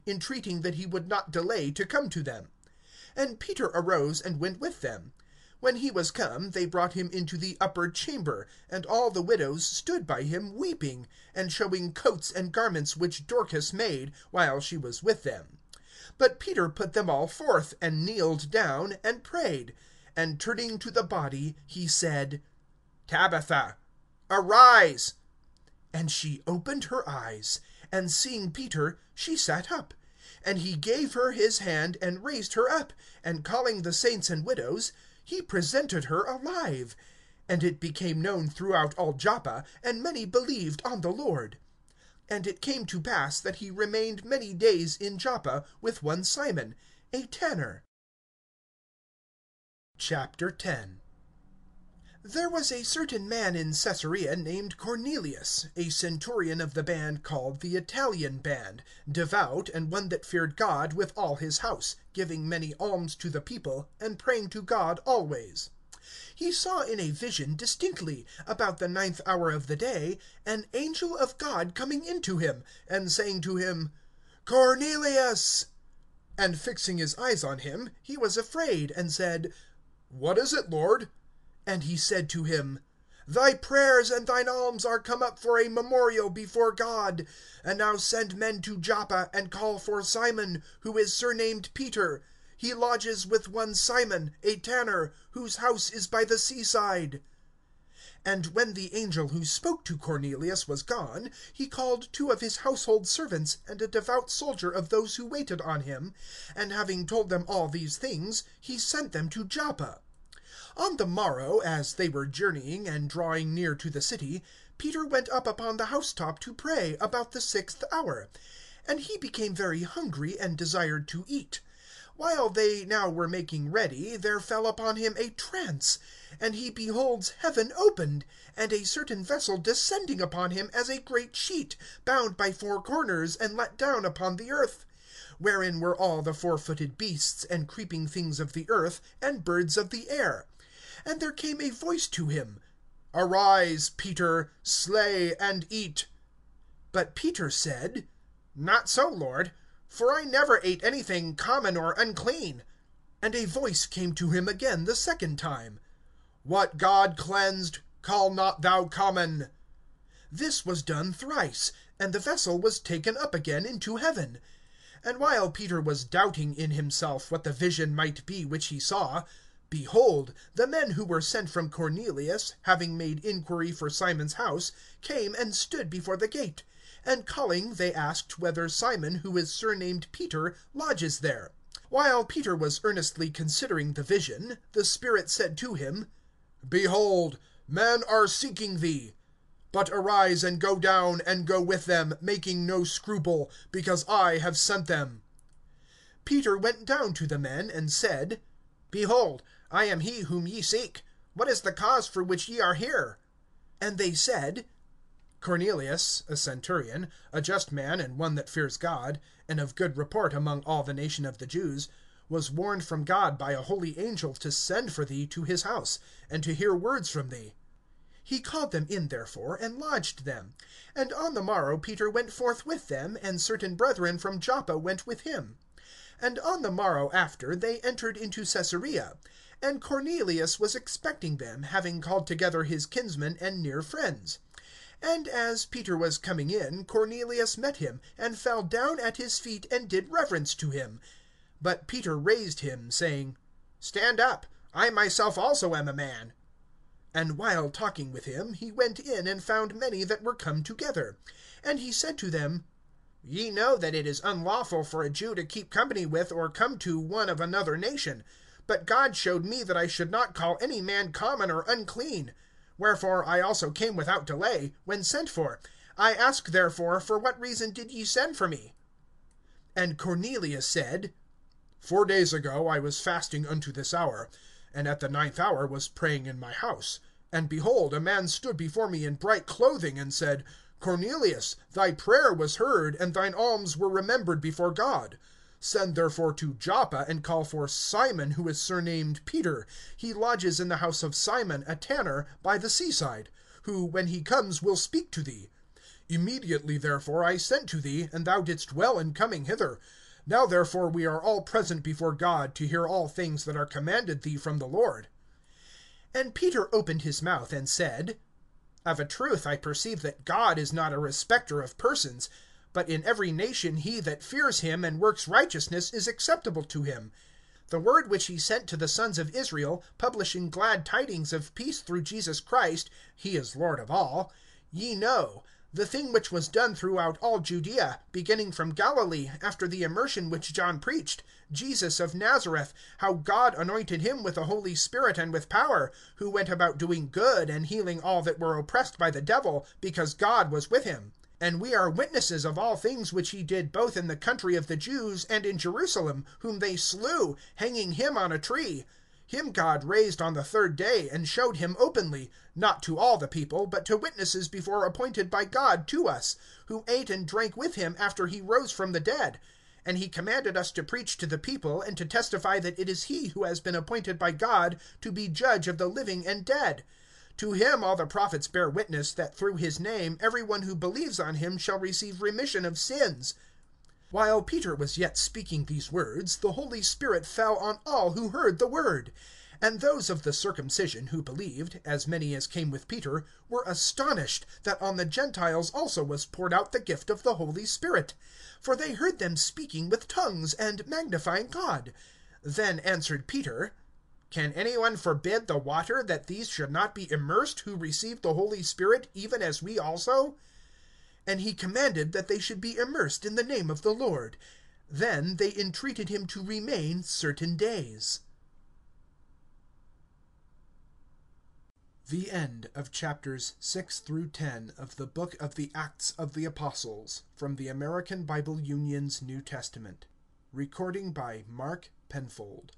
entreating that he would not delay to come to them. And Peter arose and went with them. When he was come, they brought him into the upper chamber, and all the widows stood by him weeping, and showing coats and garments which Dorcas made, while she was with them. But Peter put them all forth, and kneeled down, and prayed. And turning to the body, he said, Tabitha, arise. And she opened her eyes, and seeing Peter, she sat up. And he gave her his hand, and raised her up, and calling the saints and widows, he presented her alive. And it became known throughout all Joppa, and many believed on the Lord. And it came to pass that he remained many days in Joppa with one Simon, a tanner. Chapter 10. There was a certain man in Caesarea named Cornelius, a centurion of the band called the Italian band, devout, and one that feared God with all his house, giving many alms to the people, and praying to God always. He saw in a vision distinctly, about the 9th hour of the day, an angel of God coming into him, and saying to him, Cornelius! And fixing his eyes on him, he was afraid, and said, What is it, Lord? And he said to him, Thy prayers and thine alms are come up for a memorial before God. And now send men to Joppa, and call for Simon, who is surnamed Peter. He lodges with one Simon, a tanner, whose house is by the seaside. And when the angel who spoke to Cornelius was gone, he called 2 of his household servants, and a devout soldier of those who waited on him, and having told them all these things, he sent them to Joppa. On the morrow, as they were journeying and drawing near to the city, Peter went up upon the housetop to pray about the 6th hour. And he became very hungry, and desired to eat. While they now were making ready, there fell upon him a trance, and he beholds heaven opened, and a certain vessel descending upon him as a great sheet, bound by 4 corners, and let down upon the earth, wherein were all the 4-footed beasts, and creeping things of the earth, and birds of the air. And there came a voice to him, Arise, Peter, slay and eat. But Peter said, Not so, Lord, for I never ate anything common or unclean. And a voice came to him again the 2nd time, What God cleansed, call not thou common. This was done thrice, and the vessel was taken up again into heaven. And while Peter was doubting in himself what the vision might be which he saw, behold, the men who were sent from Cornelius, having made inquiry for Simon's house, came and stood before the gate. And calling, they asked whether Simon, who is surnamed Peter, lodges there. While Peter was earnestly considering the vision, the Spirit said to him, Behold, men are seeking thee. But arise and go down, and go with them, making no scruple, because I have sent them. Peter went down to the men, and said, Behold, I am he whom ye seek. What is the cause for which ye are here? And they said, Cornelius, a centurion, a just man, and one that fears God, and of good report among all the nation of the Jews, was warned from God by a holy angel to send for thee to his house, and to hear words from thee. He called them in therefore, and lodged them. And on the morrow Peter went forth with them, and certain brethren from Joppa went with him. And on the morrow after they entered into Caesarea. And Cornelius was expecting them, having called together his kinsmen and near friends. And as Peter was coming in, Cornelius met him, and fell down at his feet, and did reverence to him. But Peter raised him, saying, Stand up, I myself also am a man. And while talking with him, he went in, and found many that were come together. And he said to them, Ye know that it is unlawful for a Jew to keep company with or come to one of another nation. But God showed me that I should not call any man common or unclean. Wherefore I also came without delay, when sent for. I ask therefore, for what reason did ye send for me? And Cornelius said, 4 days ago I was fasting unto this hour, and at the 9th hour was praying in my house. And behold, a man stood before me in bright clothing, and said, Cornelius, thy prayer was heard, and thine alms were remembered before God. Send therefore to Joppa, and call for Simon, who is surnamed Peter. He lodges in the house of Simon, a tanner, by the seaside, who, when he comes, will speak to thee. Immediately therefore I sent to thee, and thou didst well in coming hither. Now therefore we are all present before God, to hear all things that are commanded thee from the Lord. And Peter opened his mouth and said, Of a truth I perceive that God is not a respecter of persons, but in every nation he that fears him and works righteousness is acceptable to him. The word which he sent to the sons of Israel, publishing glad tidings of peace through Jesus Christ, he is Lord of all, ye know, the thing which was done throughout all Judaea, beginning from Galilee, after the immersion which John preached, Jesus of Nazareth, how God anointed him with the Holy Spirit and with power, who went about doing good and healing all that were oppressed by the devil, because God was with him. And we are witnesses of all things which he did both in the country of the Jews and in Jerusalem, whom they slew, hanging him on a tree. Him God raised on the third day, and showed him openly, not to all the people, but to witnesses before appointed by God to us, who ate and drank with him after he rose from the dead. And he commanded us to preach to the people, and to testify that it is he who has been appointed by God to be judge of the living and dead. To him all the prophets bear witness, that through his name every one who believes on him shall receive remission of sins. While Peter was yet speaking these words, the Holy Spirit fell on all who heard the word. And those of the circumcision who believed, as many as came with Peter, were astonished that on the Gentiles also was poured out the gift of the Holy Spirit. For they heard them speaking with tongues, and magnifying God. Then answered Peter, Can anyone forbid the water, that these should not be immersed who received the Holy Spirit, even as we also? And he commanded that they should be immersed in the name of the Lord. Then they entreated him to remain certain days. The end of chapters 6 through 10 of the book of the Acts of the Apostles, from the American Bible Union's New Testament. Recording by Mark Penfold.